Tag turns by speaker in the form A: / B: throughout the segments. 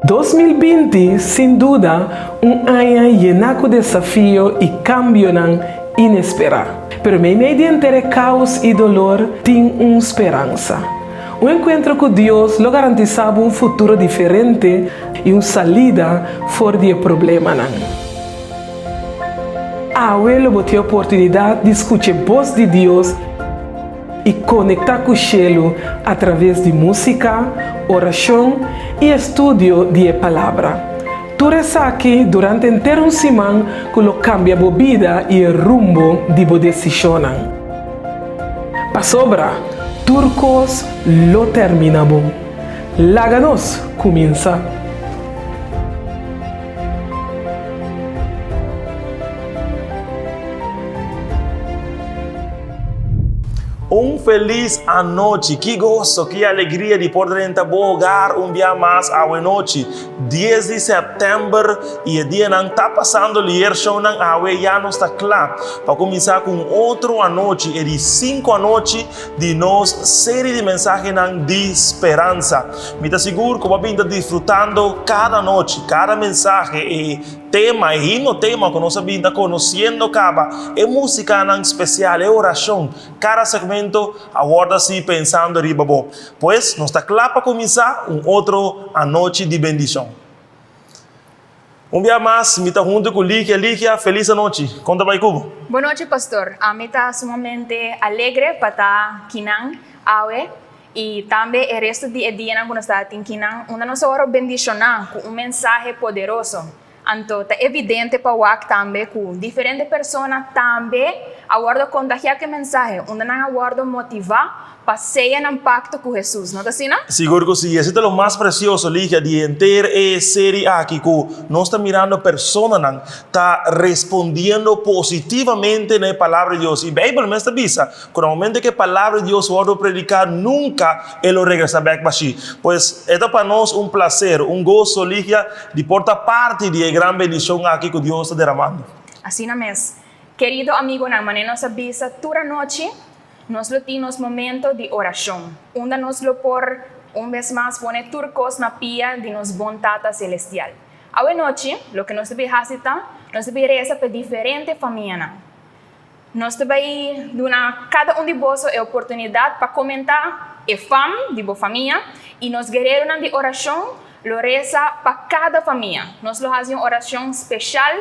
A: 2020, sin duda, un año lleno de desafíos y cambios inesperados. Pero en medio de caos y dolor, tengo una esperanza. Un encuentro con Dios lo garantizaba un futuro diferente y una salida fuera del problema. Ahora lo boté oportunidad de escuchar voz de Dios y conectar con Él a través de música, oración y estudio de la palabra. Tú eres aquí durante entero un semana que lo cambia la vida y el rumbo de la decisión. Para sobra, turcos lo terminamos. Láganos comienza.
B: Un feliz anoche, qué gozo, qué alegría de poder entrar a hogar un día más a la noche. 10 de septiembre y el día está pasando el ayer show ya no está claro. Para comenzar con otro anoche, y de 5 anoche de nos serie de mensajes de esperanza. Me está seguro que va a estar disfrutando cada noche, cada mensaje y tema, y himno tema que nos está conociendo cada música especial, oración, cada segmento ahora sí pensando arriba. Pues nos está claro para comenzar un otro anoche de bendición. Un día más, me está junto con Ligia. Ligia, feliz noche. ¿Cómo va, Cubo?
C: Buenas noches, pastor. A mí está sumamente alegre para estar aquí y también el resto del día cuando está aquí, una nuestra bendición con un mensaje poderoso. Entonces, es evidente para WAC también con diferentes personas también aguardo contagiar que mensaje, donde no aguardo motivar para ser en impacto con Jesús, ¿no te así, no?
B: Seguro que sí, eso es lo más precioso, Ligia, de entera serie aquí, que no está mirando personas, está respondiendo positivamente en la palabra de Dios. Y Bible me está visa, con el momento que la palabra de Dios va a predicar, nunca él lo regresa back para allí. Pues, esto es para nosotros un placer, un gozo, Ligia, de portar parte de la gran bendición aquí que Dios está derramando.
C: Así no es. Querido amigo, en la manera nos avisa, toda noche, nos lo tenemos momentos de oración. Onda nos lo por, un vez más, pone turcos na pia de nos bontata celestial. Hoy noche, lo que nos debe hacer, nos debe rezar para diferentes familias. Nos debe dar cada de vosotros la oportunidad para comentar el fam de la familia y nos guerreros de oración lo reza para cada familia. Nos lo hace una oración especial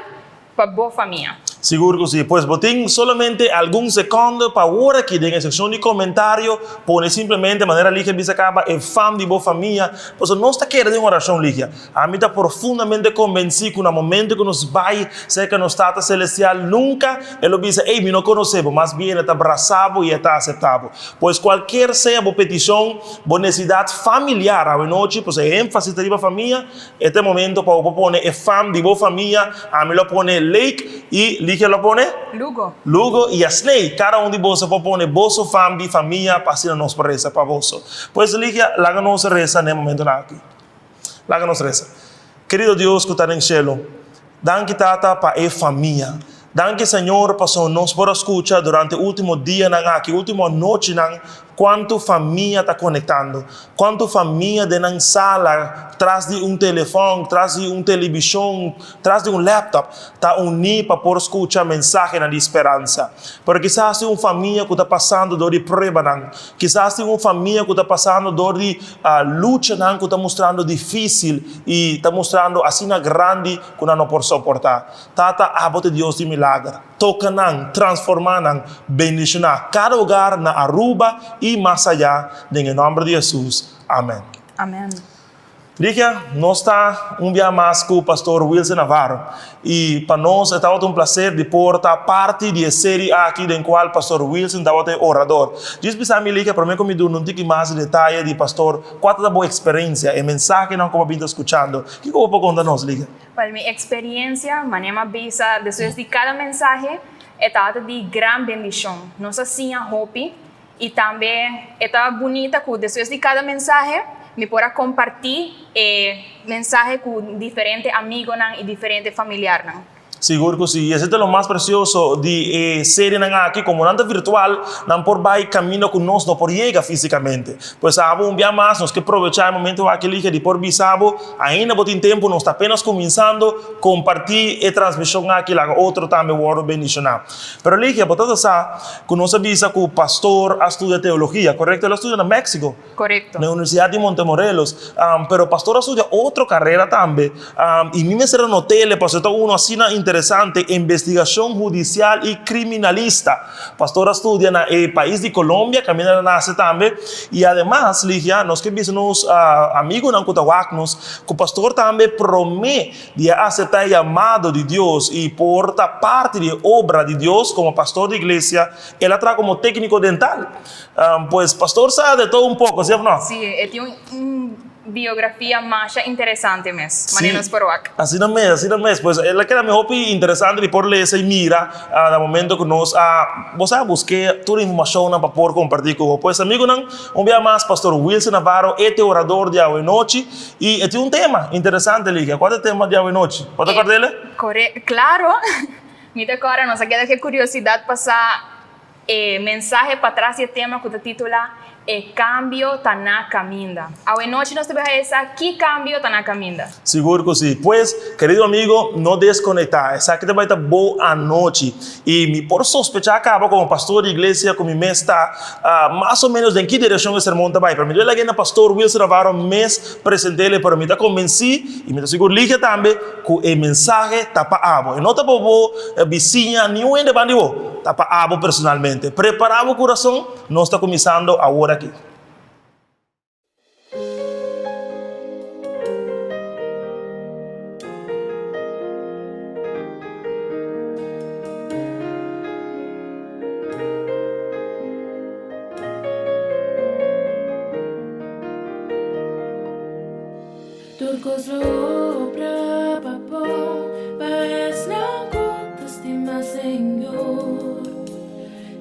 C: para la familia.
B: Seguro que sí. Pues botín solamente algún segundo para ahora que en la sección de comentarios pone simplemente de manera Ligia dice acaba el fan de vos familia. Pues no está queriendo una oración, Ligia. A mí está profundamente convencido que en el momento que nos va cerca de nuestra Tata Celestial nunca él lo dice, hey, no conocemos, más bien está abrazado y está aceptado. Pues cualquier sea la petición, la necesidad familiar a la noche, pues el énfasis de la familia, este momento para poner el fan de vos familia, a mí lo pone Lake y Ligia lo pone Lugo y a Snake. Cada uno de vosotros puede poner vos family, familia, para hacer nos reza para vos. Pues Ligia, láganos reza en el momento aquí. Láganos reza. Querido Dios que está en el cielo, dan que tata para la familia. Dan que Señor pasó nos por escuchar durante el último día aquí, última noche cuánto familia está conectando, cuánto familia de la sala, tras de un teléfono, tras de una televisión, tras de un laptop, está unida para poder escuchar mensajes de esperanza. Pero quizás hay una familia que está pasando por prueba, quizás hay una familia que está pasando por lucha que está mostrando difícil y está mostrando así una grande que no puede soportar. Tata, abote Dios de milagre. Tocan, transforman, bendicionan cada hogar na Aruba y más allá, en el nombre de Jesús. Amén.
C: Amén.
B: Ligia, nos está un día más con el pastor Wilson Navarro. Y para nosotros está un placer de portar parte de la serie aquí, en la cual el pastor Wilson está orador. Yo espero que Ligia, para mí, como un poco más de detalle de pastor, cuál es la experiencia, el mensaje que como visto escuchando. ¿Qué puedo contarnos, Ligia?
C: Para mi experiencia, manera visa, después de cada mensaje, es de gran bendición. Nos hacía hopi y también está bonita que después de cada mensaje, me pueda compartir mensajes con diferentes amigos y diferentes familiares.
B: Seguro que sí. Y ese es lo más precioso de ser aquí, como antes virtual, no por vai camino con nosotros, no por llega físicamente. Pues un día más, nos que aprovechar el momento aquí de por visabo, ainda botin tempo, nos está apenas comenzando compartir la transmisión aquí, la otro también word bendicional. Pero Ligia, botada sa, que nos avisa que el pastor estudia teología, ¿correcto? Él estudia en México.
C: Correcto.
B: En la Universidad de Montemorelos, pero pastor estudia otra carrera también, y mí me será noté, le pasó uno así interesante, investigación judicial y criminalista. Pastor estudia en el país de Colombia, camina nace también, y además, Ligia, nos que nos amigos en Cutawacnos, que pastor también promete de aceptar el llamado de Dios y porta parte de obra de Dios como pastor de iglesia, él atrae como técnico dental. Pues pastor sabe de todo un poco, ¿sí o no?
C: Sí, tiene una biografía más interesante, manenos por acá.
B: Así no es. Pues él queda mejor interesante de por leerse y mira, al momento que nos vos busqué toda la información para poder compartir con vos. Pues amigo, un día más, pastor Wilson Navarro, orador de hoy noche, y tiene un tema interesante, Ligia. ¿Cuál es el tema de hoy noche? ¿Puedes acordarle?
C: Claro. Mira, ahora nos queda que curiosidad pasar mensaje para atrás y el tema que te titula cambio tana caminda. Hoy noche nos te vas a decir ¿qué cambio tana caminda?
B: Seguro que sí. Pues, querido amigo, no desconectar. Esa que te va a estar boa noche. Y por sospechar, acabo como pastor de iglesia, con mi mes está más o menos en qué dirección el sermón te va a ir. Pero me dio la gana, pastor Wilson Navarro, mes presentéle, pero me está convencí y me está seguro Ligia también que el mensaje está para abo. Y no está para vos, vecina, ni un de bandido. Está para abo personalmente. Preparado corazón, no está comenzando ahora aquí.
D: Turcos obra papo, paes na kota estima Señor.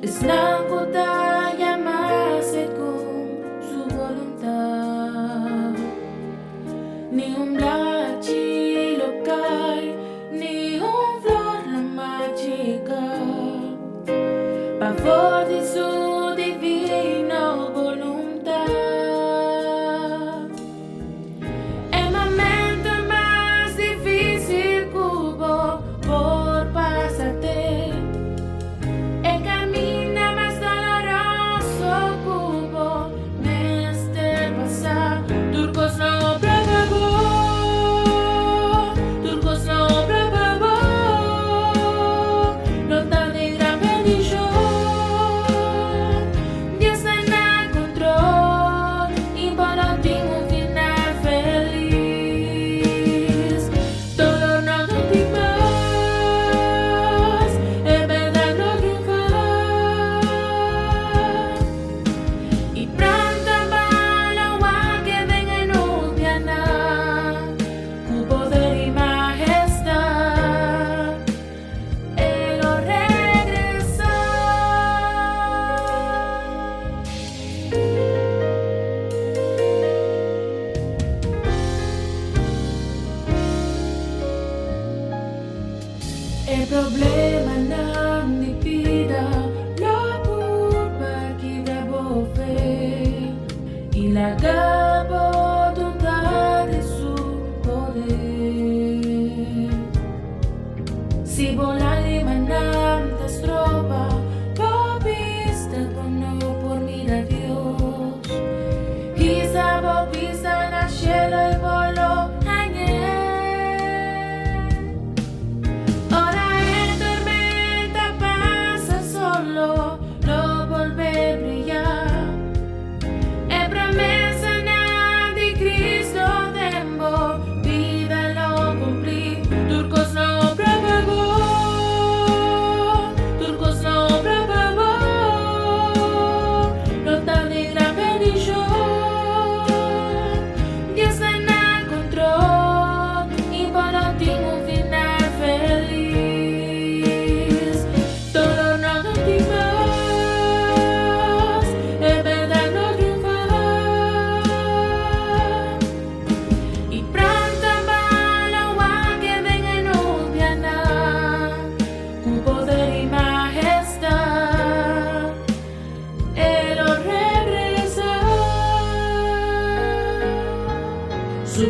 D: Es na kota llamarse con su voluntad. Ni un blachi lo cae, ni un flor la machica. Pa' favor de su divina voluntad. El problema non dipida lo purba chi bravo fe y la voluntad de su poder. Si volar y manantas tropa, popista con por mira Dios. Y sabo pisa na cielo y volo. Lo volver a brillar. Es promesa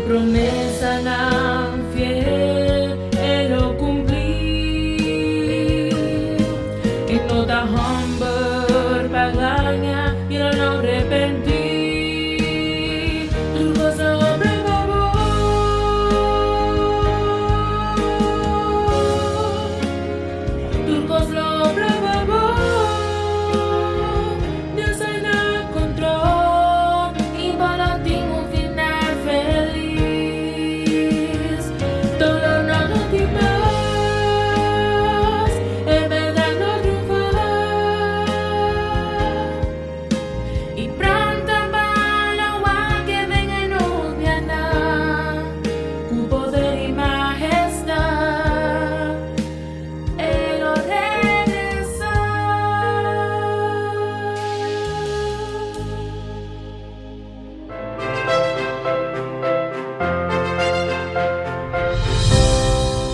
D: promessa não fiel, Ele cumprir. E toda humble paganya, e não arrepentir. Turbo sobre Turbo sobre Deus é no controle, e para ti um final feliz. Todo no temas, é verdade no triunfar. E pronta para o que vem em nos vianar, com poder e majestade, Ele regressar.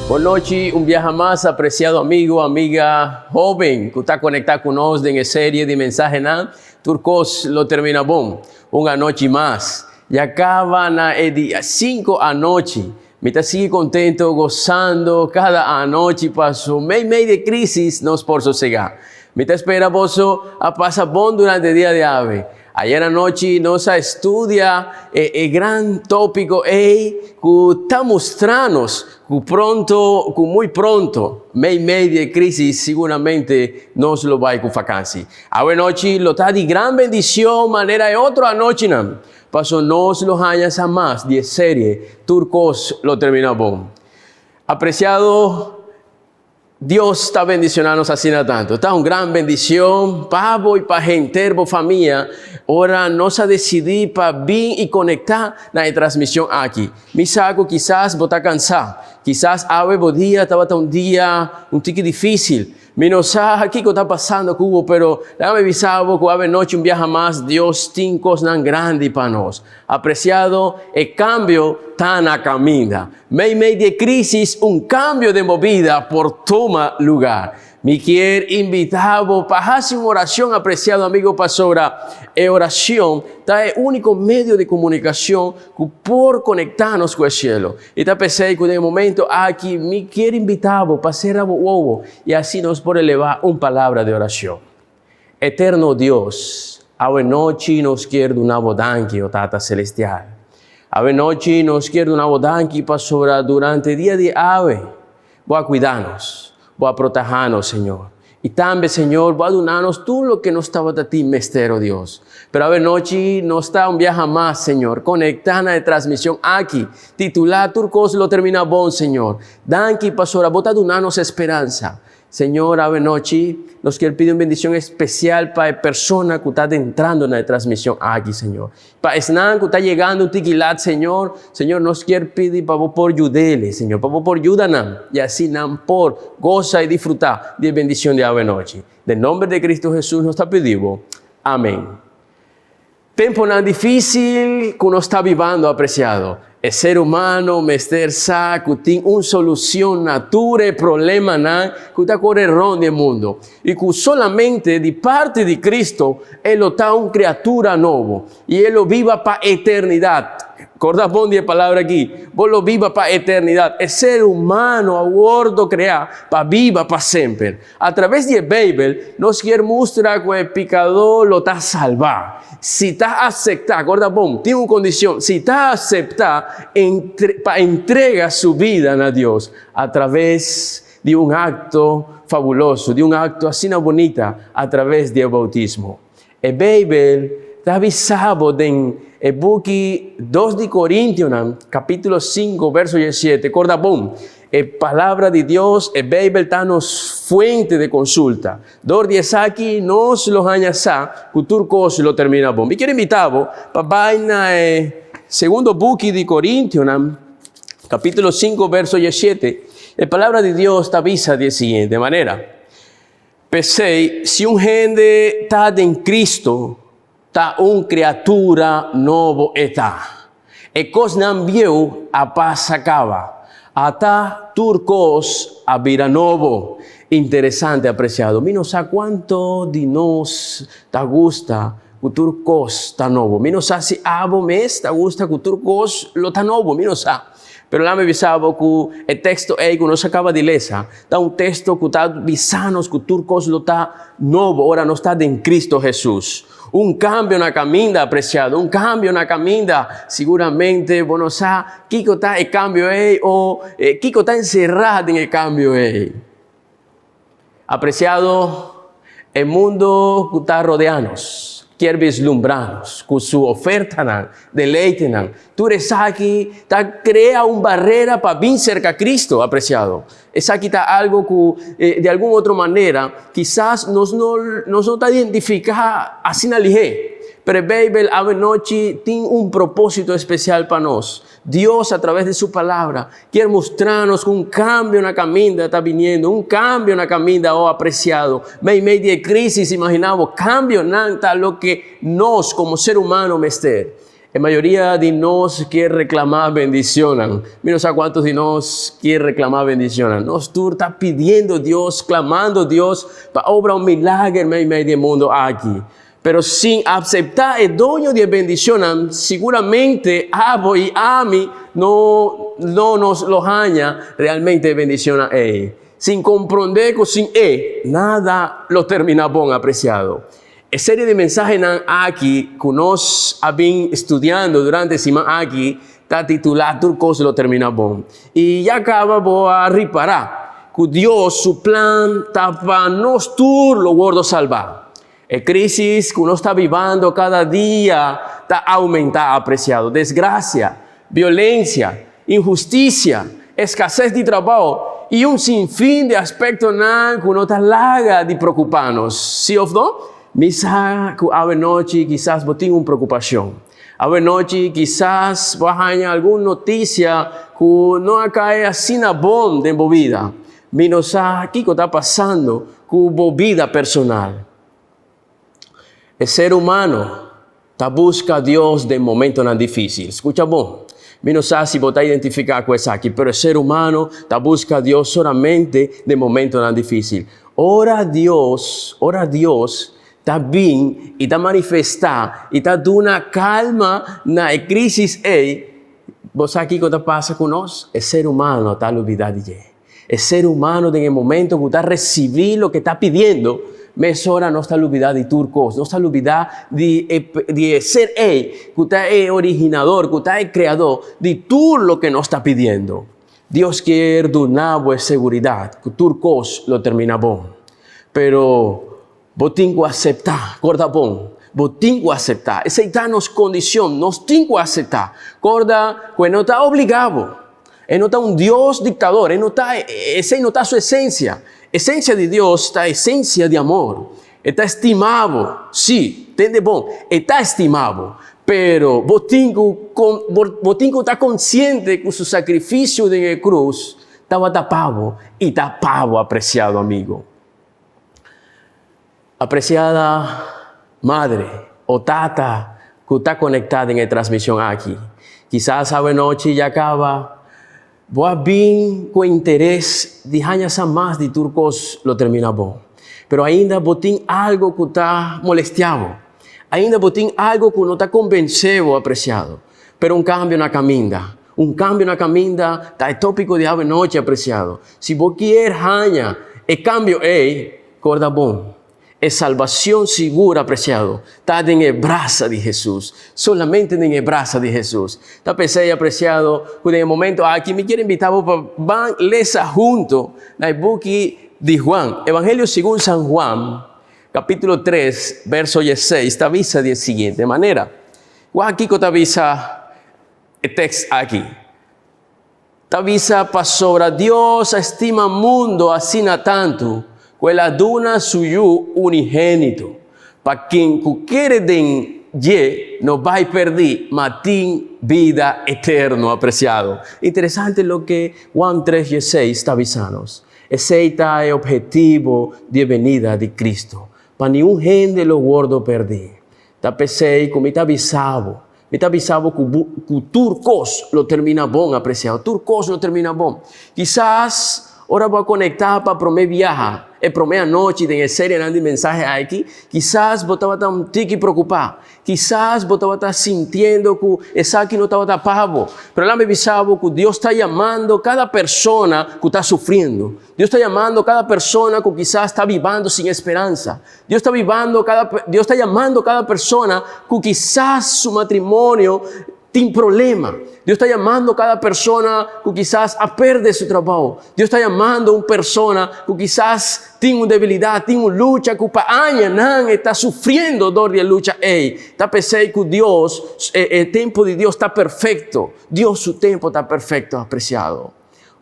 E: Boa noite, um dia mais, apreciado amigo, amiga, joven que está conectado conosco em série de mensagens, Turcos lo termina bom. Uma noite mais. E acaba na dia 5 à noite. Me está sigue contento, gozando. Cada noite passou meio de crise, não por sossegar. Me está esperando a passar bom durante o dia de ave. Ayer anoche nos estudia el gran tópico que está mostrando que muy pronto, meio de crisis, seguramente nos lo va a vacancia. Ahora noche lo está de gran bendición, manera de otra anoche, pasó nos los años a más de serie, Turcos lo termina bom. Apreciado, Dios está bendicionando así tanto. Está una gran bendición para vos y para gente, para familia. Ahora nos ha decidido para vir y conectar la transmisión aquí. Me saco quizás vos está cansado. Quizás hoy día estaba un día un tique difícil. Me no sabe qué está pasando Cubo, pero déjame avisar que hoy noche un viaje más. Dios tiene cosas grandes para nosotros. Apreciado, el cambio está en la camina. Medio de crisis, un cambio de movida por toma lugar. Me quiero invitar para hacer una oración, apreciado amigo pastora. Oración está el único medio de comunicación que por conectarnos con el cielo. Y te pensé que en el momento aquí me quiero invitar para hacer algo y así nos puede elevar una palabra de oración. Eterno Dios, hoy noche nos quiere una bodanqui, o Tata Celestial. Hoy noche nos quiere una bodanqui, pastora, durante el día de hoy. Voy a cuidarnos. Voy a protegernos, Señor. Y también, Señor, voy a donarnos todo lo que nos estaba de ti, mestero Dios. Pero hoy noche no está un viaje más, Señor. Conectada de transmisión aquí. Titular Turcos lo termina bon, Señor. Danki, pastora, voy a donarnos esperanza. Señor, hoy noche nos quiere pedir una bendición especial para la persona que está entrando en la transmisión aquí, Señor. Para Esnan que está llegando un tiquilat, Señor. Señor, nos quiere pedir para vos por ayudarle, Señor. Para vos por ayudarnos. Y así nos por goza y disfrutar de la bendición de hoy noche. En nombre de Cristo Jesús nos está pedido. Amén. Tiempo tan difícil que uno está viviendo, apreciado. El ser humano, mester saco, tiene una solución natura, problema, que está correndo en el mundo. Y que solamente de parte de Cristo, Él está una criatura nueva. Y Él lo viva para eternidad. Corda bom de palabra aquí. Vos lo viva para eternidad. El ser humano a gordo crear para viva para siempre. A través de la Biblia nos quiere mostrar que el pecador lo está salvar. Si está aceptar, corda bom, tiene una condición. Si está aceptar, para entrega su vida a Dios a través de un acto fabuloso, de un acto así bonita, a través del bautismo. El Biblia está avisado en el book 2 de Corintios, capítulo 5, verso 17. Corda bom. Palabra de Dios, el Biblia está nos fuente de consulta. Dor diez aquí nos lo añasa, Turcos lo termina bom. Me quiero invitar para vaina segundo book de Corintios, capítulo 5, verso 17. La palabra de Dios te avisa de la siguiente manera. Pensé, si un gente está en Cristo, está una criatura nueva está. E cos não viu, a paz acaba. Ata Turcos a vida novo. Interessante, apreciado. Me não sabe quanto de nós te gusta turcos tá novo. Mi não sabe se abo mes tá gusta que turcos lo tá novo, mi não sabe. Pero lá me avisava que o texto aí que nós acaba de ler, tá um texto que está avisando que turcos lo tá novo, ora não está em Cristo Jesus. Um cambio na caminda, apreciado, um cambio na caminda. Seguramente, você sabe, Kiko está em cambio aí, ou Kiko está encerrado em cambio aí. Apreciado, o mundo que está rodeando-nos, quer vislumbrar-nos, com sua oferta, deleite-nos. Tu eres aqui, cria uma barreira para vir cerca a Cristo, apreciado. Essa aqui está algo que, de alguma outra maneira, quizás nós não está identificar assim na ligeira. Pero Bíblia, a noite, tem um propósito especial para nós. Deus, através de sua palavra, quer mostrar-nos que um cambio na caminda está vindo, um cambio na caminda, oh apreciado. Meio de crise, imaginamos, cambio não está lo que nós, como ser humano, mester. A maioria de nós quer reclamar bendição. Mira a quantos de nós quer reclamar bendição. Nós está pedindo a Deus, clamando a Deus para obrar um milagre meio do mundo aqui. Pero sin aceptar el dono de bendición, seguramente abo y ami no nos lo haña realmente bendición a él. Sin comprender que sin él, nada lo termina bon, apreciado. A serie de mensajes aquí que nos habían estudiando durante semana aquí, está titulada Turcos lo termina bon. Y ya acaba a reparar que Dios, su plan, está para nos lo guardo salvar. A crisis que uno está viviendo cada día está aumentada, apreciado. Desgracia, violencia, injusticia, escasez de trabajo y un sinfín de aspectos que uno está larga de preocuparnos. ¿Sí o no? Misa que a noche quizás vos tengas una preocupación. A noche quizás vos haya alguna noticia que no cae así na bom de vida. Menos aquí que está pasando con tu vida personal. El ser humano está busca a Dios de momentos tan difíciles. Escucha bom. Eu não sei se você está identificado com isso aqui, mas o ser humano está busca a Deus solamente de momentos tan difíceis. Ora a Deus está bem e está manifestar e está dando uma calma na crise aí. Você aqui quando passa com nós, o ser humano está olvidado de ele. O ser humano en el momento que está recibiendo lo que está pidiendo, mas ora no está olvidado de turcos, no está olvidado de ser él, que está el originador, que está el creador de todo lo que nos está pidiendo. Dios quiere dar seguridad, que turcos lo termina bon. Pero vos tengo que aceptar, corda bon. Vos tengo que aceptar. Esa está nos condición, nos tengo que aceptar. Corda, que no está obligado. Él no está un Dios dictador, esa no está su esencia. Esencia de Dios está esencia de amor. Está estimado, sí, entende bom, está estimado. Pero vos tengo que estar consciente que su sacrificio de la cruz estaba tapado y tapado, apreciado amigo. Apreciada madre o tata que está conectada en la transmisión aquí. Quizás a noche ya acaba. Vos bien con interés de años más de turcos lo termina bom. Pero ainda vos tem algo que está molestiado. Ainda vos tem algo que no está convencido, apreciado. Pero un cambio na caminda. Un cambio na caminda está el tópico de ave noche, apreciado. Si vos quieres aña, el cambio es, corda bom. Es salvación segura, apreciado. Está en el brazo de Jesús. Solamente en el brazo de Jesús. Está pensé, apreciado, que en el momento aquí me quiero invitar para leer junto en el book de Juan. Evangelio según San Juan, capítulo 3, verso 16. Está avisa de la siguiente manera. Juan aquí te avisa el texto aquí. Te avisa para sobre Dios estima mundo así na tanto. Quella duna suyo unigénito, para quien quiere den ye no va a perder, matin vida eterno, apreciado. Interesante lo que Juan 3:16 está avisando. Ese es el objetivo de venida de Cristo. Para ningún gente lo guardo perder. Está pensé como está avisado. Me está avisado que turcos lo termina bon, apreciado. Turcos lo termina bon. Quizás ahora voy a conectar para prometer viajar. primeira noite de série de mensagem aqui, quizás você estava um tique preocupado, quizás você estava sentindo que isso aqui não estava pavo, mas lá me avisava que Deus está chamando cada pessoa que está sofrendo, Deus está chamando cada pessoa que quizás está vivendo sem esperança, Deus está chamando cada pessoa que quizás seu matrimônio tem problema. Deus está chamando cada pessoa que quizás a perde seu trabalho. Deus está chamando uma pessoa que quizás tem uma debilidade, tem uma luta, que para anos não está sofrendo dor de luta. Ei, está pensando que Deus, o tempo de Deus está perfeito. Deus, seu tempo está perfeito, apreciado.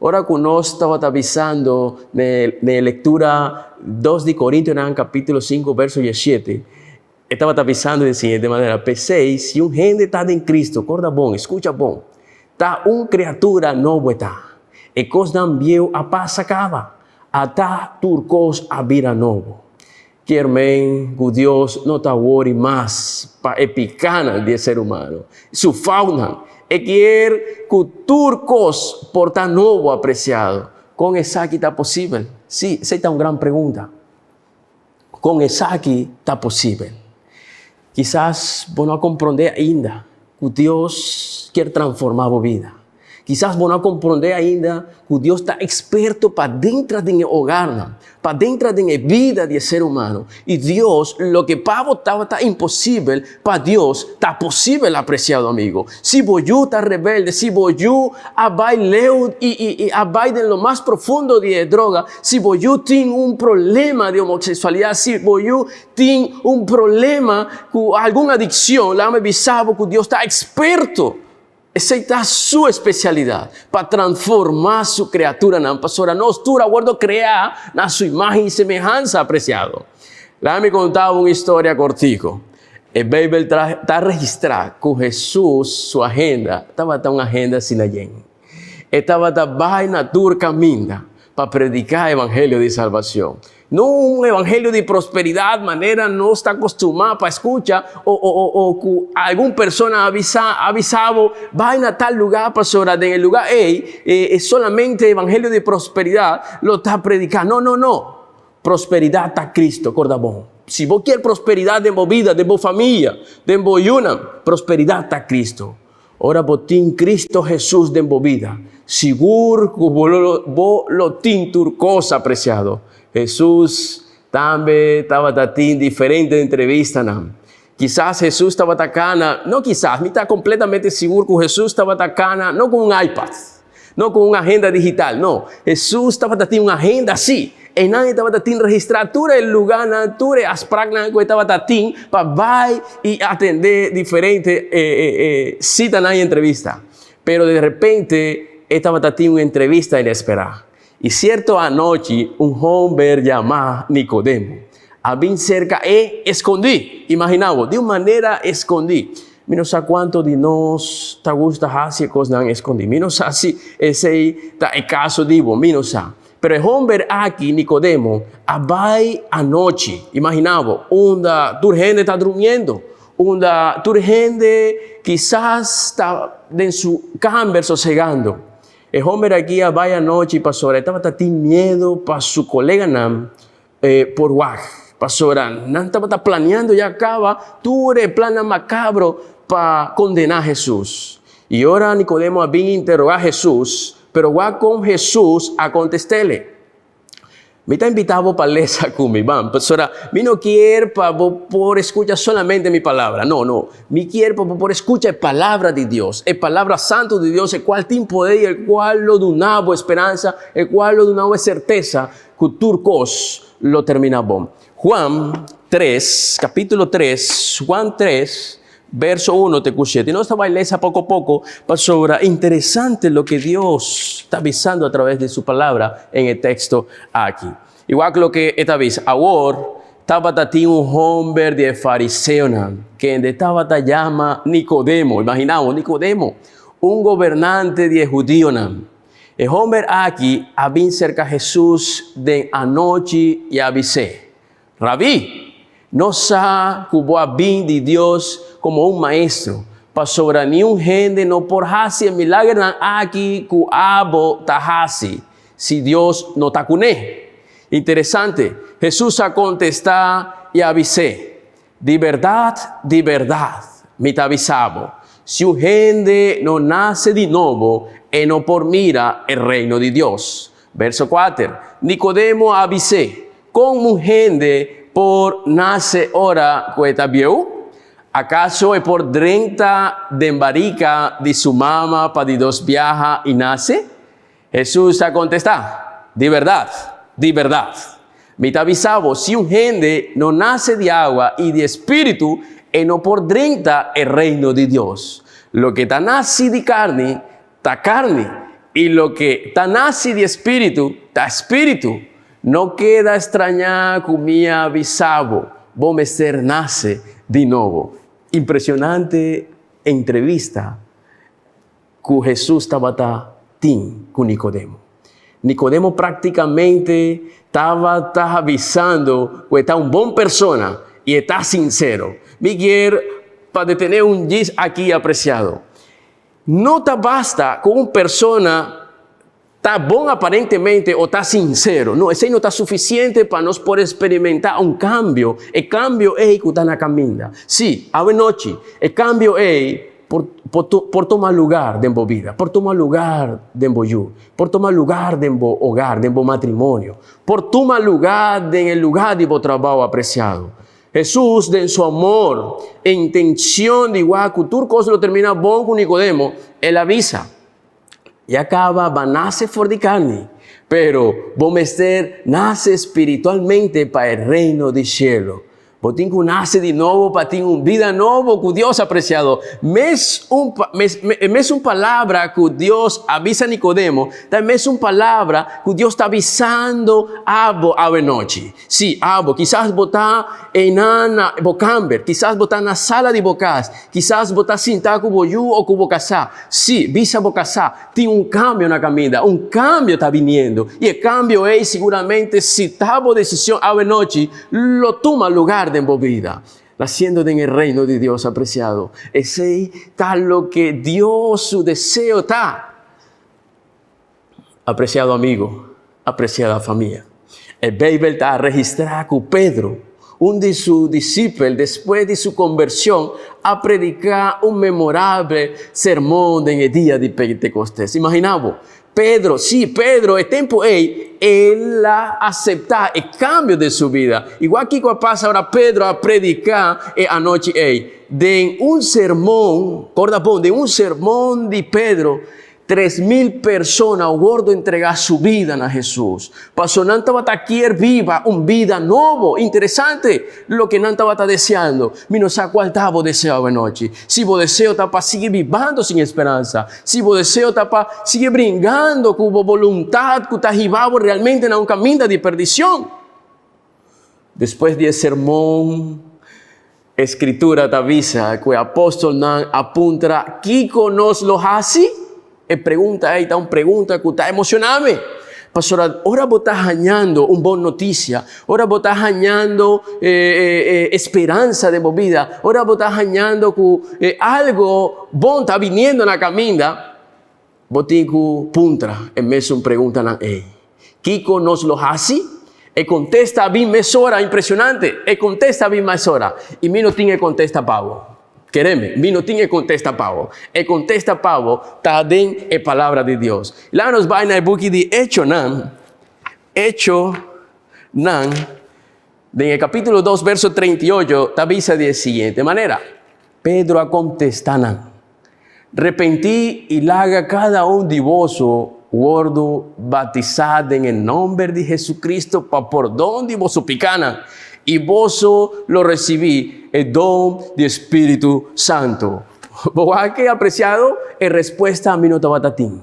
E: Ora que nós estamos avisando na leitura 2 de Coríntios, capítulo 5, verso 17. Estava avisando da seguinte maneira: pensei, se um gente está em Cristo, acorda bom, escuta bom, está uma criatura nova, está. E coisa não viu, a paz acaba, até turcos a vida novo. Que irmão, que Deus não está worried mais para epicana de ser humano. Su fauna, e quer que turcos porta novo apreciado. Com essa aqui está possível? Sim, essa é uma grande pergunta. Com essa aqui está possível. Quizás você não compreender ainda que Deus quer transformar a vida. Quizás você não compreender ainda que Deus está experto para dentro do hogar, para dentro da vida do ser humano. E Deus, lo que para você está impossível, para Deus está possível, apreciado amigo. Se você está rebelde, se você vai leu e vai en lo mais profundo de droga, se você tem um problema de homossexualidade, se você tem um problema com alguma adicção, lá me avisava que Deus está experto. Essa é a sua especialidade para transformar sua criatura. Pastora, nós tudo aguardo criar na sua imagem e semelhança, apreciado. Lá me contava uma história cortico. A Bíblia está registrada que Jesus, sua agenda, estava uma agenda assim na gente. Estava vai na tour caminho para predicar o evangelho de salvação. Não um evangelho de prosperidade, maneira não está acostumada para escuchar, ou que alguma pessoa avisava, vai na tal lugar, pastora, en el lugar, solamente evangelho de prosperidade, lo está predicando. No. Prosperidade está Cristo, acorda bom. Se você quer prosperidade de vida, de família, de una, prosperidade está Cristo. Ora, você tem Cristo Jesus de vida. Seguro que você lo tem turcosa, apreciado. Jesus também estava tendo diferentes entrevistas. Quizás Jesus estava atacando, não quizás, me está completamente seguro que Jesus estava atacando, não com um iPad, não com uma agenda digital, não. Jesus estava tendo uma agenda assim, e não estava tendo registrar todo o lugar, todo as práticas que estava tendo para vai e atender diferentes citas na entrevista. Pero de repente, estava tendo uma entrevista inesperada. E certo a noite, homem chamado Nicodemo, havia cerca e escondi, imaginava, de uma maneira escondi. Eu não sei quanto de nós te gusta fazer coisas não escondi. Eu não sei se esse é o caso de você, eu não sei. Mas o homem aqui, Nicodemo, vai à noite, imaginava, onde a gente está dormindo, onde a gente quizás está em sua câmara sossegando. O homem aqui vai à noite, pastora, estava tendo medo para seu colega por WhatsApp. Pastora, não estava planeando e acaba, tudo é plano macabro para condenar Jesus. E ora Nicodemo vinha interrogar Jesus, pero com Jesus a contestar-lhe. Me está invitado para ler essa comigo. Pastora, me não quero para por escuchar solamente mi palabra. No. Me quero para por escuchar a palavra de Deus. A palavra santa de Deus, el cual tem poder, el cual lo donava esperança, el cual lo donava certeza, que turcos lo termina bom. Juan 3, capítulo 3, Juan 3, verso 1 te escuché. Y no estaba leyendo poco a poco, pastora, interesante lo que Dios está avisando a través de su palabra en el texto aquí. Igual que lo que esta vez, ahora estaba tatiendo un hombre de fariseo, que estaba llama Nicodemo, imaginamos, Nicodemo, un gobernante de judío. El hombre aquí había cerca a Jesús de anoche y avisé, Rabí, no sabe que vos habéis de Dios como un maestro, para sobre ni un gente no por hacer milagro aquí que abo tahasi, si Dios no está con él. Interesante. Jesús a contestar y avisé. De verdad, me te avisavo. Si un gente no nace de nuevo, e no por mira el reino de Dios. Verso 4. Nicodemo avisé. Como un gente por nace ora cueta viu? ¿Acaso es por 30 de embarica de su mamá para Dios viaja y nace? Jesús a contestar. De verdad. Me te avisavo, si un gente no nace de agua y de espíritu, y no por 30 el reino de Dios. Lo que está nace de carne, está carne. Y lo que está nace de espíritu, está espíritu. No queda extrañar con mi avisavo, vos ser nace de nuevo. Impresionante entrevista que Jesús estaba con Nicodemo. Nicodemo prácticamente estaba avisando que está una buena persona y está sincero. Miguel, para tener un gis aquí apreciado, no te basta con una persona está bom aparentemente o está sincero. No, ese no está suficiente para nos poder experimentar un cambio. El cambio es que está en la caminda. Sí, a noche, el cambio es por tomar lugar de mi vida, por tomar lugar de mi yo, por tomar lugar de mi hogar, de mi matrimonio, por tomar lugar en el lugar de mi trabajo apreciado. Jesús, en su amor e intención de igual que turcos lo termina bon con Nicodemo, él avisa. Y acaba, va nace for de carne, pero Bomester nace espiritualmente para el reino del cielo. Botinco nace de nuevo para tener una vida nueva con Dios apreciado. Es una palabra que Dios avisa a Nicodemo. También es una palabra que Dios está avisando a noche. Sí, abo, quizás botar en Ana Bocamber, quizás botar en la sala de bocas, quizás botar sentado con boyu o con bocasá. Sí, visa bocasá. Tiene un cambio en la camina, un cambio está viniendo. Y el cambio es seguramente si tabo decisión a noche, lo toma lugar de mi vida, naciendo en el reino de Dios apreciado. Ese tal lo que Dios su deseo está. Apreciado amigo, apreciada familia. El Bible está registrado que Pedro, un de sus discípulos, después de su conversión, a predicar un memorable sermón en el día de Pentecostés. Imaginamos. Pedro, el tiempo él acepta el cambio de su vida. Igual que cuando pasa ahora Pedro a predicar anoche, de un sermón, de un sermón de Pedro, 3,000 personas gordo entregar su vida a Jesús. Pasó Nanta Bata quiere viva una vida nuevo. Interesante lo que Nanta Bata deseando. Mi no sé cuál está deseo de noche. Si vos deseo está para seguir viviendo sin esperanza. Si vos deseo está para seguir brincando con voluntad que está llevado realmente en un camino de perdición. Después de ese sermón, escritura te avisa que el apóstol Nan apunta, ¿quién nos lo hace? Pregunta ahí, está una pregunta que está emocionando. Pastor, ahora vos estás hallando una buena noticia, ahora vos estás hallando esperanza de vida, ahora vos estás hallando que algo bueno está viniendo en la camina. Vos tienes que punta, en vez de una pregunta, ¿Kiko nos lo hace? Y contesta bien mesora, impresionante, y contesta bien mesora, y mí no tiene contesta pavo. Quereme, mi no tiene contesta Pablo. El contesta Pablo está en la palabra de Dios. La nos va en el book de Hecho Nan, en el capítulo 2, verso 38, te avisa de la siguiente manera. Pedro a contestar, repentí y laga cada uno de vosotros, gordo, batizado en el nombre de Jesucristo, para por donde vos picana. Y vos lo recibí, el don del Espíritu Santo. ¿Vos que apreciado? En respuesta a mí no te batatín.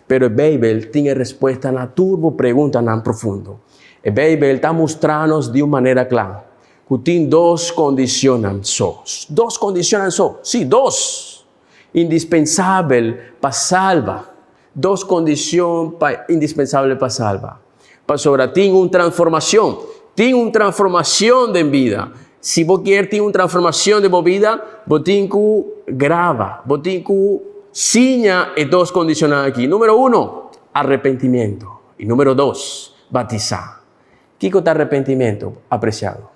E: Pero el Bible tiene respuesta a la turbo pregunta tan profundo. El Bible está mostrando de una manera clara que tiene dos condiciones. Dos condiciones. Sí, dos. Indispensable para salva. Dos condiciones indispensables para salva. Pastora, tiene una transformación. Tiene una transformación de vida. Si vos quieres tener una transformación de vida, vos tienes que grabar, vos tienes que ciñar dos condiciones aquí. Número 1, arrepentimiento. Y número 2, batizar. Kiko está arrepentimiento, apreciado.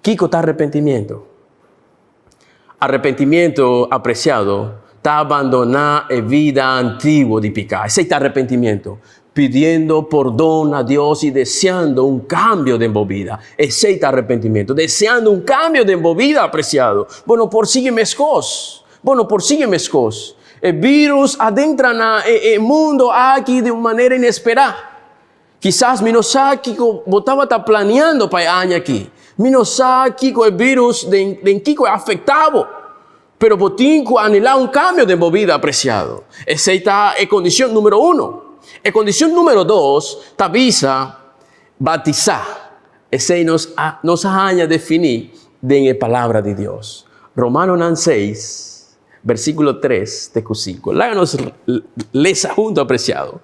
E: Kiko está arrepentimiento. Arrepentimiento, apreciado, está abandonar la vida antigua de pecado. Ese está arrepentimiento. Pidiendo perdón a Dios y deseando un cambio de vida. Ese está arrepentimiento. Deseando un cambio de vida, apreciado. Bueno, por sígueme escos. El virus adentra en el mundo aquí de una manera inesperada. Quizás mi no sabe que botaba está planeando para el año aquí. Mi no sabe que el virus de Kiko es afectado. Pero botinco anhelar un cambio de vida, apreciado. Esa está en condición número 1. En condición número 2, te avisa batizar. Ese nos añade definir en la palabra de Dios. Romanos 6, versículo 3, teco 5. Láganos lesa junto, apreciado.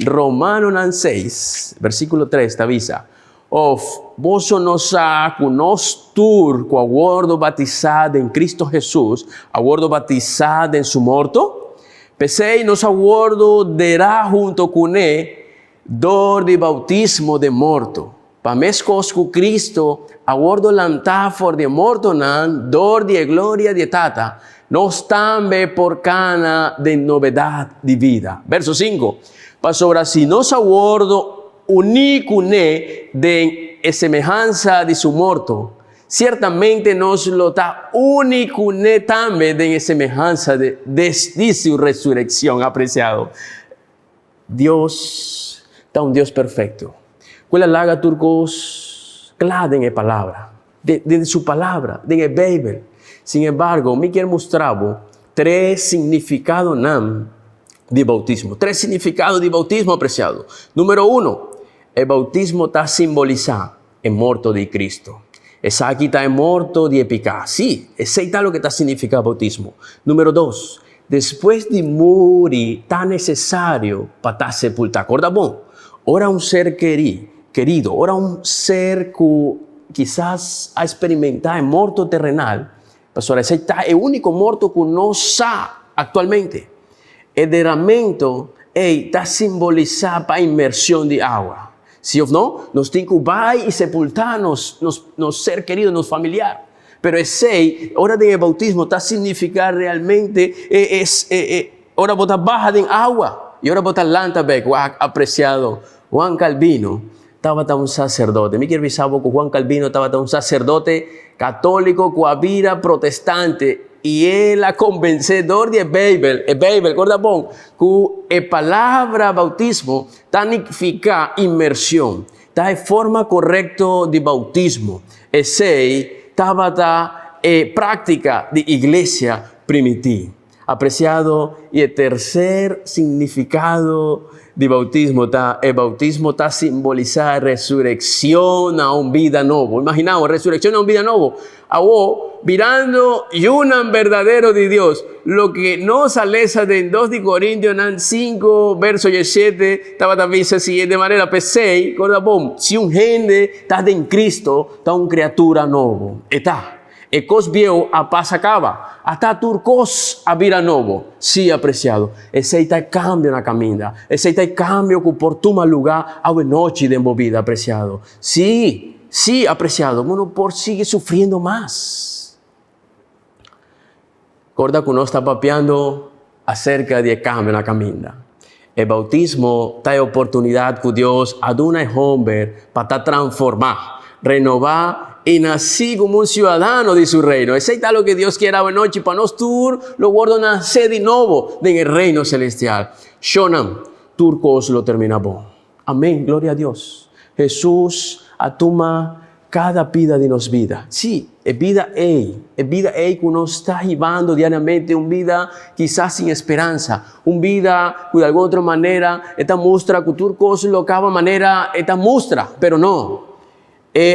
E: Romanos 6, versículo 3, te avisa. Vos nos tur con aguardo batizado en Cristo Jesús, aguardo batizado en su muerto. Pesei nos aguardo derá junto con él dor de bautismo de muerto. Pa mescos con Cristo, aguardo lantáfor de muerto nan, dor de gloria de tata, nos tambe por cana de novedad de vida. Verso 5. Pasora, si nos aguardo unícune de semejanza de su muerto, ciertamente nos lo da unicune también de semejanza de su resurrección, apreciado. Dios está un Dios perfecto. Cuela laga turcos clada en la palabra, de su palabra, de la Biblia. Sin embargo, me quiero mostrar 3 significados de bautismo. 3 significados de bautismo, apreciado. Número 1, el bautismo está simbolizado en muerto de Cristo. Esa aquí está en muerto de pecado. Sí, ese está lo que está significando el bautismo. Número 2, después de morir, está necesario para estar sepultado. ¿Acorda bom? Ahora un ser querido, ahora un ser que quizás ha experimentado en muerto terrenal, pastor, ese está el único muerto que no sabe actualmente. El derramamiento está simbolizado para inmersión de agua. Si o no, nos tiene que ir y sepultarnos, nos ser queridos, nos familiar. Pero ese, hora de bautismo, está significando realmente, ahora botar baja de agua. Y ahora botar lantabec, apreciado. Juan Calvino estaba un sacerdote. Me quiero avisar que Juan Calvino estaba un sacerdote católico, coavira, protestante. Y él a convencedor de Biblia, recuerda bon, que la palabra bautismo significa inmersión, está de forma correcta de bautismo. Ese estaba práctica de iglesia primitiva. Apreciado, y el tercer significado de bautismo está simbolizar resurrección a una vida nueva. Imaginamos, resurrección a una vida nueva. Ahora, mirando y un verdadero de Dios, lo que nos alesa de 2 de Corintios 5, verso 17, estaba también así, de manera P6, si un gente está en Cristo, está una criatura nueva. Está. E cos viejo a paz acaba. Hasta turcos a vira novo. Sí, apreciado. Ese está el cambio en la caminda. Ese está el cambio que por tu mal lugar a una noche de movida, apreciado. Sí, apreciado. Uno por sigue sufriendo más. Recuerda que uno está papeando acerca del cambio en la caminda. El bautismo está la oportunidad que Dios ha dado a hombre para transformar, renovar y nací como un ciudadano de su reino. Ese es lo que Dios quiere hoy noche para nosotros, lo guardo nacer de nuevo en el reino celestial. Shonam, turcos lo terminamos. Amén, gloria a Dios. Jesús atuma cada vida de nos vida. Sí, es vida que nos está llevando diariamente, una vida quizás sin esperanza, una vida que de alguna otra manera, esta muestra que turcos lo cada manera, esta muestra, pero no.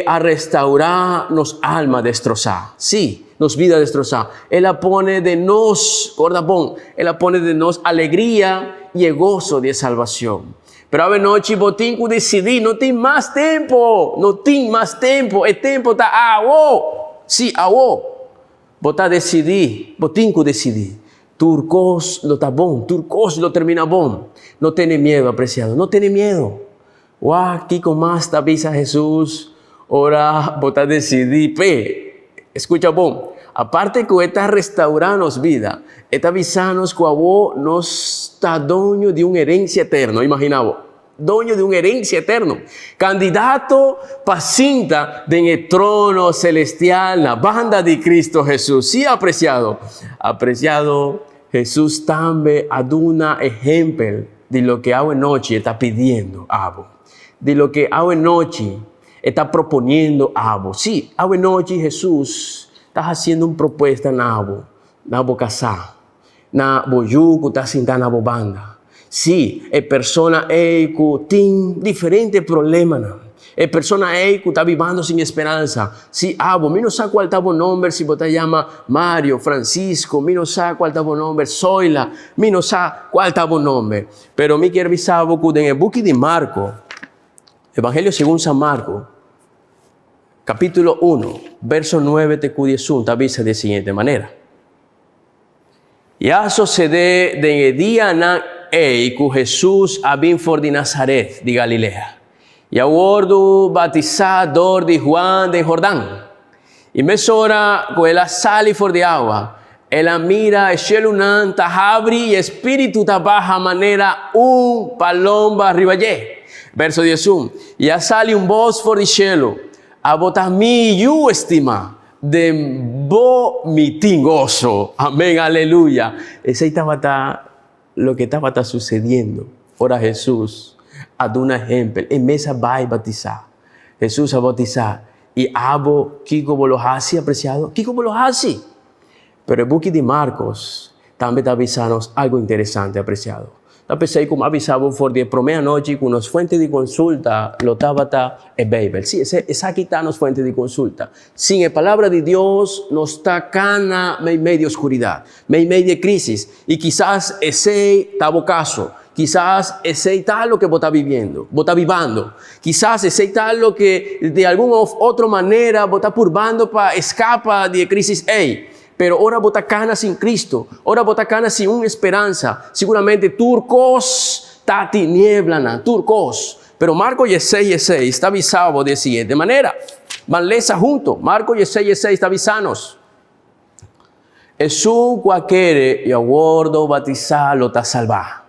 E: A restaurar nos alma destrozada. Sí, nos vida destrozada. Él la pone de nos, Él la pone de nos alegría y el gozo de salvación. Pero a ver, noche, botín que decidí, no tiene más tiempo. El tiempo está Sí, Bota decidí, botín que decidí. Turcos lo está bon, turcos lo termina bon. No tiene miedo, apreciado, no tiene miedo. Wow, Kiko más avisa Jesús, ora bota decidir, escucha bom, aparte que está restaurando vida, está avisando que vos no está dueño de una herencia eterna, imaginamos, dueño de una herencia eterna, candidato para cinta en el trono celestial, la banda de Cristo Jesús. Sí, apreciado, Jesús también ha dado un ejemplo de lo que hoy noche está pidiendo a vos, de lo que hoy noche está proponiendo a vos. Sí, hoy noche Jesús está haciendo una propuesta a vos, na vos casar, na vos yugo, está sentando a vos banda. Sí, es persona que tiene diferentes problemas. Es persona que está viviendo sin esperanza. Sí, vos no sé cuál está el nombre, si vos te llama Mario, Francisco, no sé cuál está el nombre, Zoila, no sé cuál está el nombre. Pero me quiero avisar que en el book de Marco, Evangelio según San Marco, capítulo 1, verso 9 te cudiesún, te avisa de la siguiente manera. Ya sucede en el día que Jesús había for de Nazaret, de Galilea. Y aguardo batizador de Juan de Jordán. Y mesora con él sale for de agua. Él mira el cielo abre y espíritu baja manera palomba arriba allí. Verso 11. Y sale voz for de cielo. A botar mi yo estima. De mi tingoso. Amén, aleluya. Ese estaba lo que estaba sucediendo. Ahora Jesús ha dado un ejemplo. En mesa va a bautizar. Jesús a bautizar. Y abo, Kiko lo hace, apreciado. Kiko lo hace. Pero el buque de Marcos también está avisando algo interesante, apreciado. Yo pensé como avisaba por de primera noche con unas fuentes de consulta, lo estaba el Bible. Sí, esa aquí está las fuentes de consulta. Sin la palabra de Dios, nos está cana medio oscuridad, medio crisis. Y quizás ese está el caso. Quizás ese está lo que vos está viviendo, vos está vivando. Quizás ese está lo que de alguna otra manera vos está purbando para escapar de crisis. Pero ahora vos está sin Cristo, ahora vos está sin una esperanza. Seguramente turcos está tiniebla, turcos. Pero Marcos 16 está avisado de la siguiente manera. Vanleza junto, Marcos 16 está avisanos. Jesús cualquiera y aguardo bautizar lo está salvar.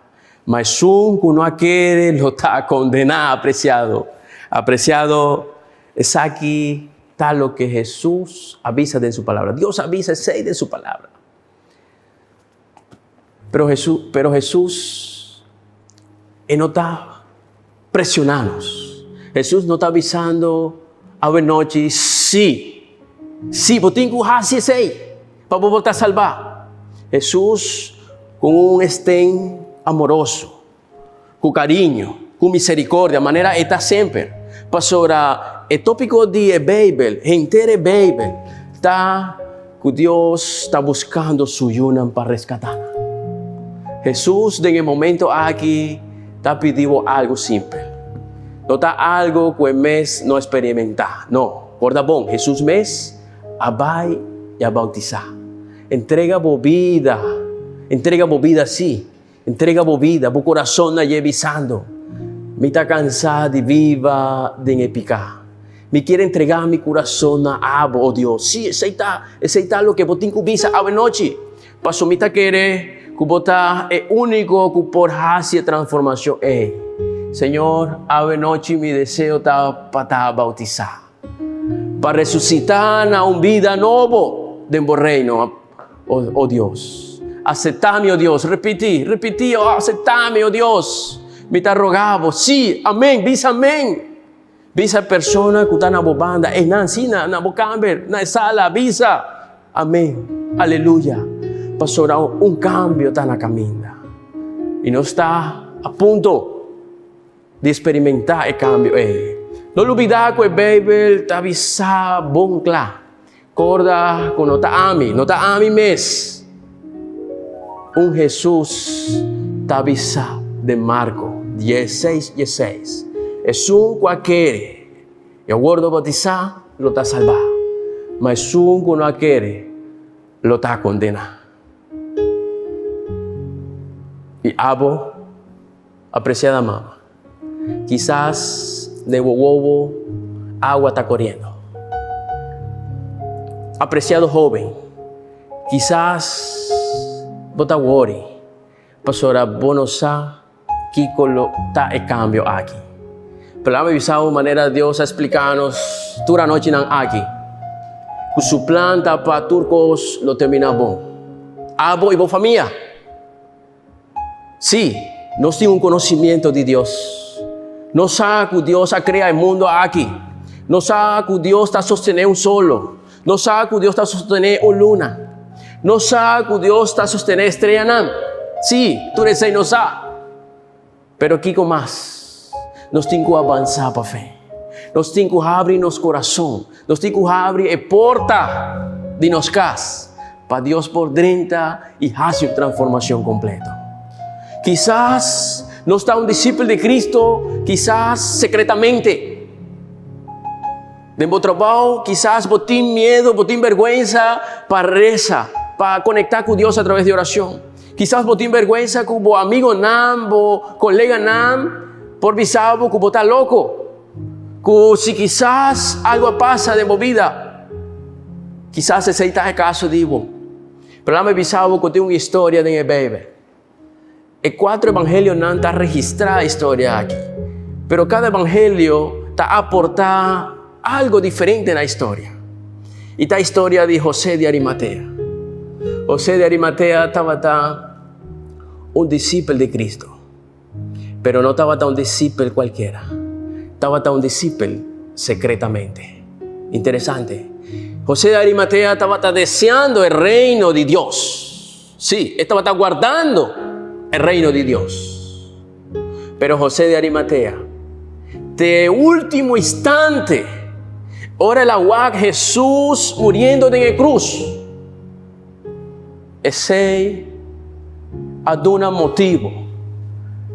E: Mas un que no quiere lo está condenado, apreciado. Apreciado, es aquí está lo que Jesús avisa de su palabra. Dios avisa de su palabra. Pero Jesús no está presionando. Jesús no está avisando a ver noche, sí, vos tenés que hacer eso para vos voltar a salvar. Jesús con un estén amoroso, con cariño, con misericordia, de manera está siempre. Pastora, el tópico de Bible, entera Bible, está que Dios está buscando su yunan para rescatar. Jesús, en el momento aquí, está pidiendo algo simple. No está algo que el mes no experimenta. No, guarda bon, Jesús mes, abai y a bautizar. Entrega vida sí. Entrega vida, tu corazón no lleva visando. Me está cansado de viva de picar. Me quiere entregar mi corazón a vos, oh Dios. Sí, ese está lo que vos tienes que visa a noche. Paso me está querer que vos es único que por hacer transformación. Señor, a noche mi deseo está para bautizar. Para resucitar a una vida nueva de un reino, oh Dios. Aceptame, oh Dios. Repetí, oh, aceptame, oh Dios. Me está rogando, sí, amén, visa amén. Visa persona que está en la banda, en la cocina, en la camber, en la sala, visa, amén, aleluya. Pasó un cambio tan a camino. Y no está a punto de experimentar el cambio. No olvidar que el Bible está avisado, bon claro. Corda que no está a mí mes. Un Jesús está avisado de Marcos 16. Es un cualquiera. Y aguardo bautizar, lo está salvado. Mas es un que no quiere, lo está condenado. Y abo, apreciada mamá, Quizás de bobo agua está corriendo. Apreciado joven, quizás bota worry. Pastora, bono sa kiko lo ta e cambio aquí. Pero la avisado manera Dios a explicarnos tura noche nan aquí. Que su plan para turcos lo termina bon. Abo y bo familia. Sí, no tiene un conocimiento de Dios. No sabe que Dios ha creado el mundo aquí. No sabe que Dios está sosteniendo un solo. No sabe que Dios está sosteniendo una luna. No sabe que Dios está sosteniendo estrella nam. Sí, tú eres no sabe. Pero Kiko más. Nos tenemos que avanzar para fe. Nos tenemos que abrir nuestro corazón. Nos tenemos que abrir la puerta de nuestra casa para Dios por dentro y hacer transformación completa. Quizás no está un discípulo de Cristo, quizás secretamente. De mi trabajo, quizás botín miedo, botín vergüenza para rezar, para conectar con Dios a través de oración. Quizás botín vergüenza con bo amigo nam, bo colega nam, por visabo que está loco. Que si quizás algo pasa de movida, quizás ese está el caso digo. Pero la me visabo que tiene una historia de bebé. El 4 evangelios no está registrada historia aquí. Pero cada evangelio está aportando algo diferente en la historia. Y esta historia de José de Arimatea. José de Arimatea estaba un discípulo de Cristo. Pero no estaba un discípulo cualquiera. Estaba un discípulo secretamente. Interesante. José de Arimatea estaba deseando el reino de Dios. Sí, estaba guardando el reino de Dios. Pero José de Arimatea, de último instante, ora el agua Jesús muriendo en la cruz. Ese aduna motivo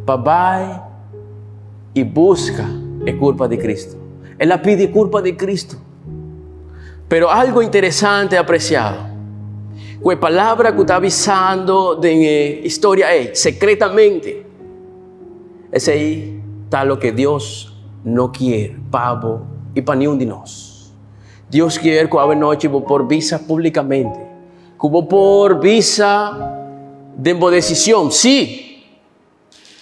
E: para y busca la culpa de Cristo. Él la pide culpa de Cristo. Pero algo interesante, apreciado, que palabra que está avisando de la historia secretamente, es ahí está lo que Dios no quiere para vos y para ni un de nosotros. Dios quiere que a noche por visa públicamente, que por visa de decisión, sí,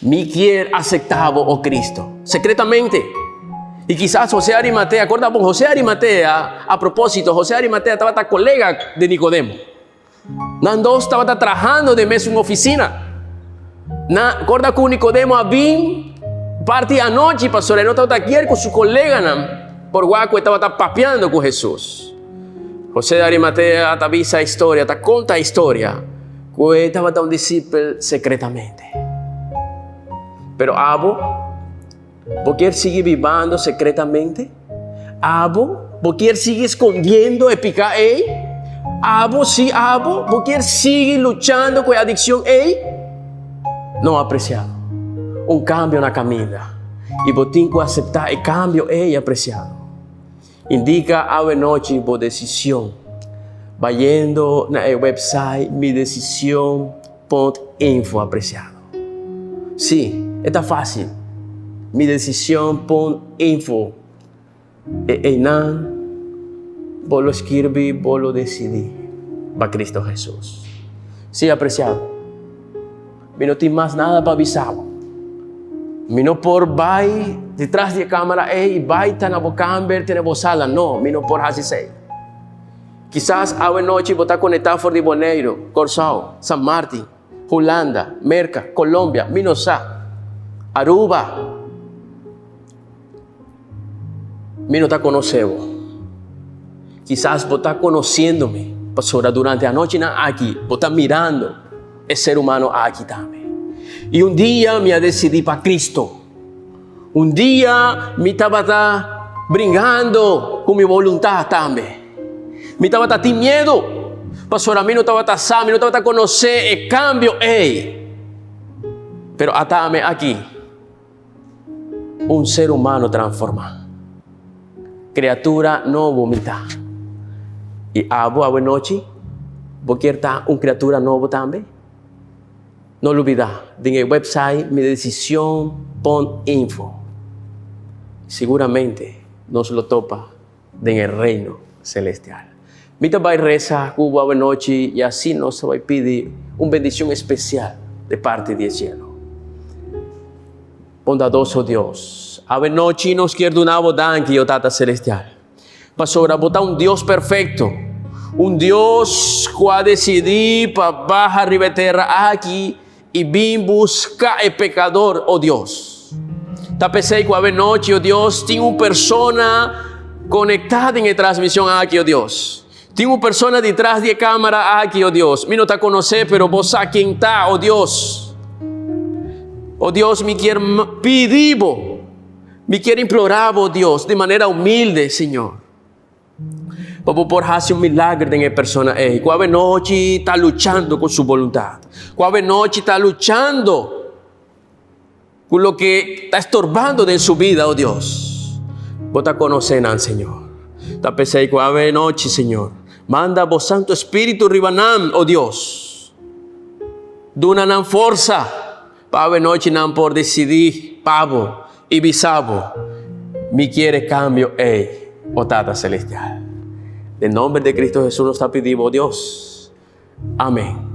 E: me quiere aceptar a Cristo, secretamente. Y quizás José Arimatea, acordamos, José Arimatea, a propósito, José Arimatea estaba colega de Nicodemo. Nando estaba trabajando de mes en una oficina. Acorda que Nicodemo había parte anoche, pastor, no estaba aquí con su colega, por guaco estaba papeando con Jesús. José de Arimatea te avisa la historia, te cuenta la historia, que estaba un discípulo secretamente. Pero Abo, ¿vos quieres seguir viviendo secretamente? Abo, ¿vos quieres seguir escondiendo y picar? Abo, sí, Abo, ¿vos quieres seguir luchando con la adicción? No, apreciado. Un cambio en la camina. Y vos tienes que aceptar el cambio, apreciado. Indica a noche vos decisión. Vayendo en el website midecisión.info, apreciado. Sí, está fácil. Midecisión.info. Vos lo escribí, vos lo decidí. Para Cristo Jesús. Sí, apreciado. No tengo más nada para avisar. No por vai detrás de cámara, vai tá na bocamber, tem na sala. No, no por así. Quizás a noche vos estás conectado por de Boneiro, Corsao, San Martín, Holanda, Merca, Colombia, Minosá, Aruba. No está conociendo. Quizás vos estás conociéndome, pastora, durante la noche aquí, vos estás mirando el ser humano aquí también. Y un día me decidí para Cristo. Un día me estaba brincando con mi voluntad también. Me estaba teniendo miedo. Pastor, a mí no estaba sano, no estaba conocer el cambio. Pero atame aquí. Un ser humano transformado. Criatura no vomita. Y a buena noche, ¿vos quieres estar una criatura nueva también? No lo olvides, en el website midecisión.info. seguramente nos lo topa en el reino celestial. Mita vai reza, Cuba, buenas noches, y así nos va a pedir una bendición especial de parte del cielo. Bondadoso Dios, ave noche nos quiere donar danke, o Tata Celestial. Pastor, botar un Dios perfecto, un Dios que ha decidido para bajar arriba terra aquí y vim buscar el pecador, oh Dios. Ta pensei que ave noche, oh Dios, tiene una persona conectada en la transmisión aquí, oh Dios. Tiene una persona detrás de cámara aquí, oh Dios. Me no te conoce, pero vos sabes quién está, oh Dios. Oh Dios, me quiere pedir, me quiere implorar, oh Dios, de manera humilde, Señor. Para por hacer un milagre en esa persona. Cada noche está luchando con su voluntad. Cada noche está luchando con lo que está estorbando de su vida, oh Dios. Vos te conocen, Señor. Te pensé cada noche, Señor. Manda vos Santo Espíritu ribanam, oh Dios. Dunanan fuerza. Para noche nan por decidir, pavo y bisabo. Me quiere cambio, oh Tata Celestial. En nombre de Cristo Jesús nos está pidiendo, Dios. Amén.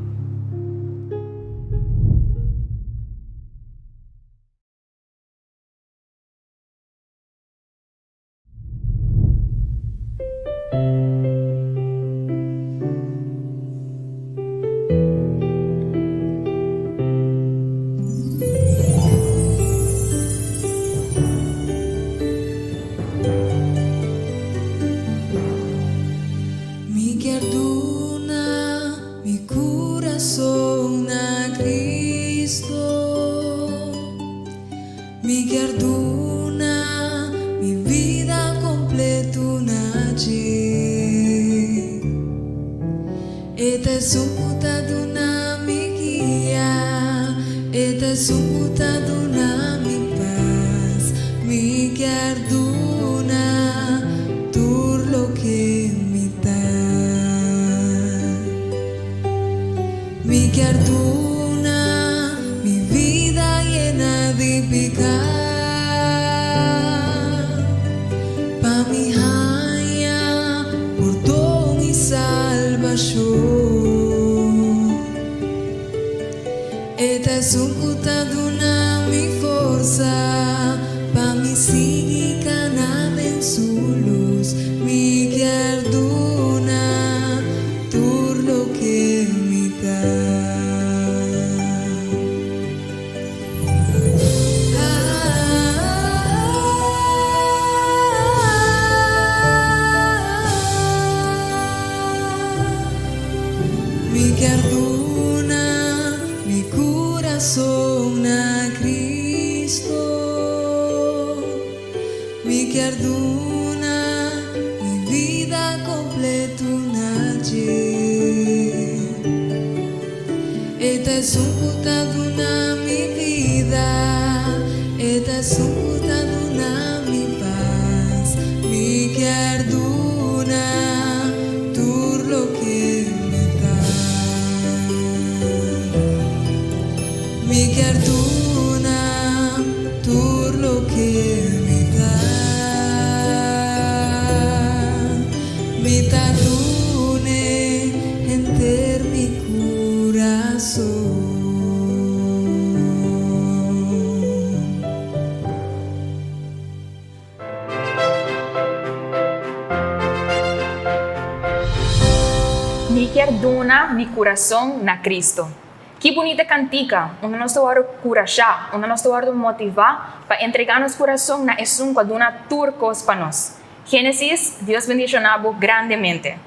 C: Duna mi corazón na Cristo. Que bonita cantica, onde nós estamos curachar, onde nós estamos motivar para entregar nosso coração na esun com duna turcos para nós. Gênesis, Deus bendicionado grandemente.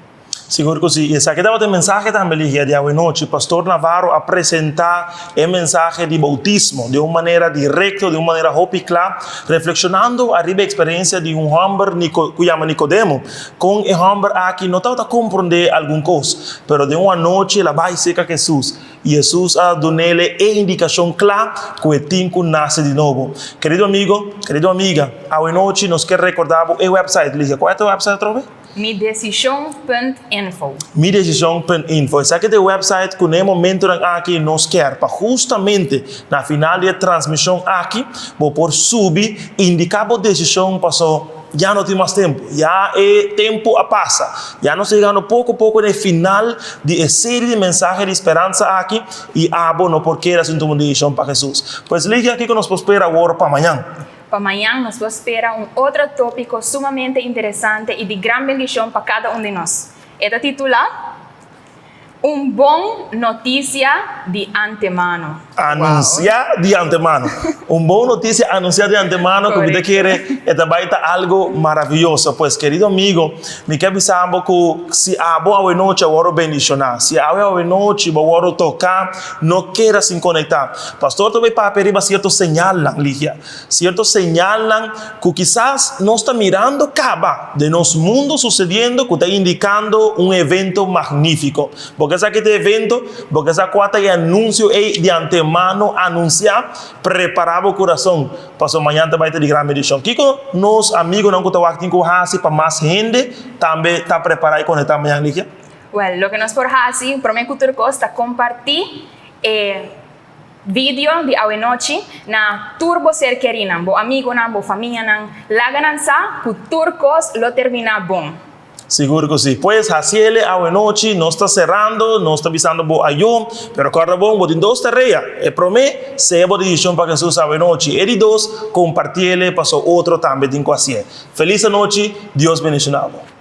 B: Seguro que sí. Y esa que daba el mensaje también de hoy noche, Pastor Navarro a presentar el mensaje de bautismo de una manera directa, de una manera hopi clara, reflexionando arriba la experiencia de un hombre que llama Nicodemo, con el hombre aquí no estaba a comprender alguna cosa, pero de una noche la va a seca Jesús. Y Jesús ha dado e indicación clara que el tiempo nace de nuevo. Querido amigo, querida amiga, hoy noche nos quiere recordar el website. ¿Cuál es tu website otra vez?
C: midecision.info.
B: Midecision.info. Essa aqui é o website que no momento aqui nos quer para justamente na final da transmissão aqui, vou por subir, indicar a decisão passou. Já não tem mais tempo, já é tempo a passa, já nós chegando pouco a pouco no final de série de mensagens de esperança aqui e abono porque era uma decisão para Jesus. Pois ligue aqui que nós podemos esperar agora para amanhã.
C: Para amanhã nos espera outro tópico sumamente interessante e de grande bendição para cada de nós. Esta titula bom notícia de antemano.
B: Anunciar de antemano. Boa notícia anunciar de antemano que você quer é também algo maravilhoso. Pois, querido amigo, me quer avisar que se a boa noite eu vou bendicionar. Se a boa noite eu vou tocar, não queira se conectar. Pastor, também para pedir cierto señal, Ligia. Cierto señal que quizás não está mirando acaba de nos mundo sucediendo que está indicando evento magnífico. Porque essa aqui é evento, porque essa quarta é anúncio de antemano, anunciar, preparar o coração. Para amanhã vai ter de grande edição. Kiko, nos amigos não estão aqui com para mais gente, também está preparado e conectar amanhã, Ligia?
C: Well, lo que nos por hacer, prometo que está compartir vídeo de hoy noche na turbo ser querina, bo amigo na, bo familia na, la gananza, que turcos lo termina bom.
B: Seguro que sí. Pues, haciele a noche, no está cerrando, no está avisando bo ayom, pero corre bom, bo din dos terrea. E promé, se bo decisión para Jesús a noche. E di dos, compartiele, pasó otro también din quasi. Feliz noche, Dios bendicionado.